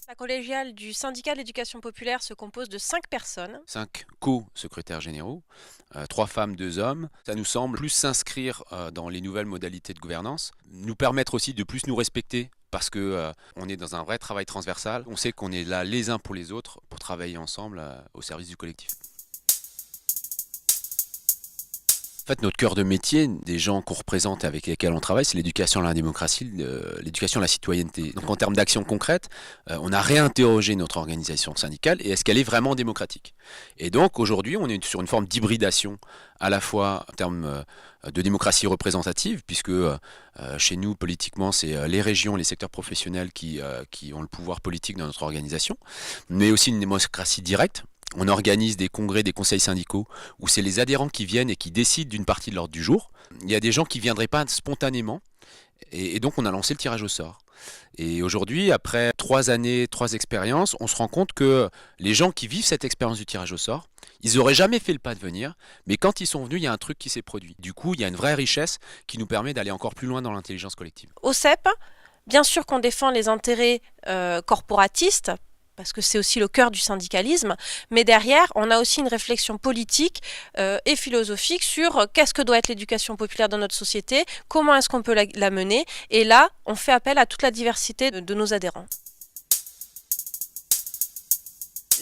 La collégiale du syndicat de l'éducation populaire se compose de 5 personnes. 5 co-secrétaires généraux, 3 femmes, 2 hommes. Ça nous semble plus s'inscrire dans les nouvelles modalités de gouvernance, nous permettre aussi de plus nous respecter parce que on est dans un vrai travail transversal. On sait qu'on est là les uns pour les autres pour travailler ensemble au service du collectif. En fait, notre cœur de métier, des gens qu'on représente et avec lesquels on travaille, c'est l'éducation à la démocratie, l'éducation à la citoyenneté. Donc en termes d'action concrète, on a réinterrogé notre organisation syndicale et est-ce qu'elle est vraiment démocratique? Et donc aujourd'hui, on est sur une forme d'hybridation, à la fois en termes de démocratie représentative, puisque chez nous, politiquement, c'est les régions, les secteurs professionnels qui ont le pouvoir politique dans notre organisation, mais aussi une démocratie directe. On organise des congrès, des conseils syndicaux où c'est les adhérents qui viennent et qui décident d'une partie de l'ordre du jour. Il y a des gens qui ne viendraient pas spontanément et donc on a lancé le tirage au sort. Et aujourd'hui, après 3 années, 3 expériences, on se rend compte que les gens qui vivent cette expérience du tirage au sort, ils n'auraient jamais fait le pas de venir, mais quand ils sont venus, il y a un truc qui s'est produit. Du coup, il y a une vraie richesse qui nous permet d'aller encore plus loin dans l'intelligence collective. Au CEP, bien sûr qu'on défend les intérêts corporatistes, parce que c'est aussi le cœur du syndicalisme, mais derrière, on a aussi une réflexion politique et philosophique sur qu'est-ce que doit être l'éducation populaire dans notre société, comment est-ce qu'on peut la mener, et là, on fait appel à toute la diversité de nos adhérents.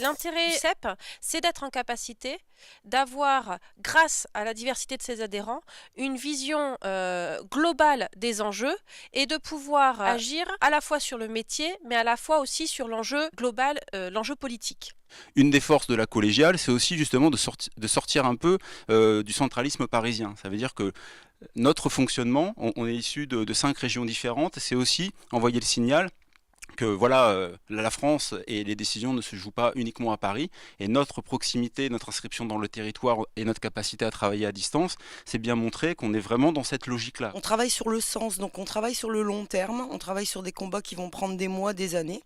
L'intérêt du CEP, c'est d'être en capacité d'avoir, grâce à la diversité de ses adhérents, une vision globale des enjeux et de pouvoir agir à la fois sur le métier, mais à la fois aussi sur l'enjeu global, l'enjeu politique. Une des forces de la collégiale, c'est aussi justement de sortir un peu du centralisme parisien. Ça veut dire que notre fonctionnement, on est issu de 5 régions différentes, c'est aussi envoyer le signal que voilà, la France et les décisions ne se jouent pas uniquement à Paris, et notre proximité, notre inscription dans le territoire et notre capacité à travailler à distance, c'est bien montré qu'on est vraiment dans cette logique-là. On travaille sur le sens, donc on travaille sur le long terme, on travaille sur des combats qui vont prendre des mois, des années,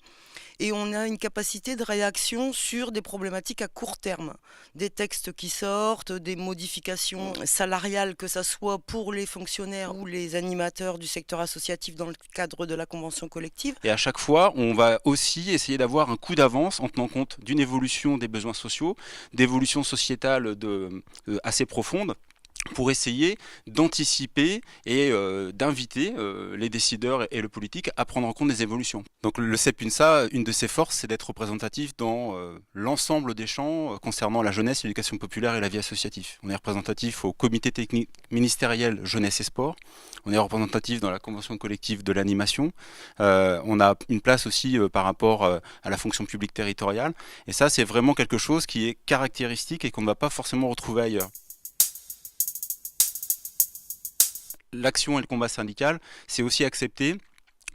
et on a une capacité de réaction sur des problématiques à court terme. Des textes qui sortent, des modifications salariales, que ce soit pour les fonctionnaires ou les animateurs du secteur associatif dans le cadre de la convention collective. Et à chaque fois, on va aussi essayer d'avoir un coup d'avance en tenant compte d'une évolution des besoins sociaux, d'évolutions sociétales assez profondes, pour essayer d'anticiper et d'inviter les décideurs et le politique à prendre en compte des évolutions. Donc le CEP-UNSA, une de ses forces, c'est d'être représentatif dans l'ensemble des champs concernant la jeunesse, l'éducation populaire et la vie associative. On est représentatif au comité technique ministériel jeunesse et sport, on est représentatif dans la convention collective de l'animation, on a une place aussi par rapport à la fonction publique territoriale, et ça c'est vraiment quelque chose qui est caractéristique et qu'on ne va pas forcément retrouver ailleurs. L'action et le combat syndical, c'est aussi accepter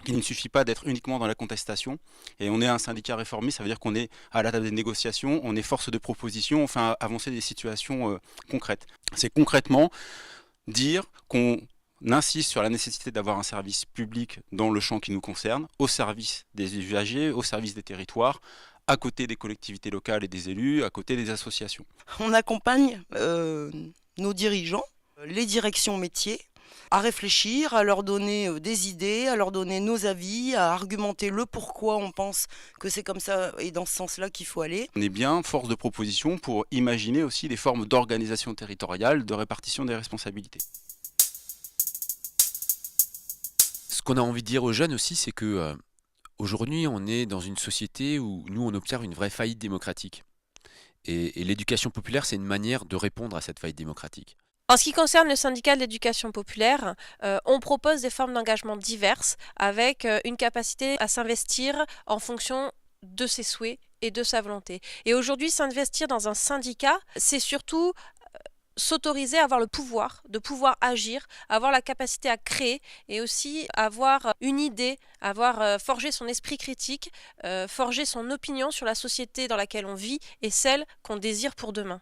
qu'il ne suffit pas d'être uniquement dans la contestation. Et on est un syndicat réformé, ça veut dire qu'on est à la table des négociations, on est force de proposition, on fait avancer des situations concrètes. C'est concrètement dire qu'on insiste sur la nécessité d'avoir un service public dans le champ qui nous concerne, au service des usagers, au service des territoires, à côté des collectivités locales et des élus, à côté des associations. On accompagne nos dirigeants, les directions métiers, à réfléchir, à leur donner des idées, à leur donner nos avis, à argumenter le pourquoi on pense que c'est comme ça et dans ce sens-là qu'il faut aller. On est bien force de proposition pour imaginer aussi des formes d'organisation territoriale, de répartition des responsabilités. Ce qu'on a envie de dire aux jeunes aussi, c'est que aujourd'hui, on est dans une société où nous, on observe une vraie faillite démocratique. Et l'éducation populaire, c'est une manière de répondre à cette faillite démocratique. En ce qui concerne le syndicat de l'éducation populaire, on propose des formes d'engagement diverses avec une capacité à s'investir en fonction de ses souhaits et de sa volonté. Et aujourd'hui, s'investir dans un syndicat, c'est surtout s'autoriser à avoir le pouvoir, de pouvoir agir, avoir la capacité à créer et aussi avoir une idée, avoir forgé son esprit critique, forger son opinion sur la société dans laquelle on vit et celle qu'on désire pour demain.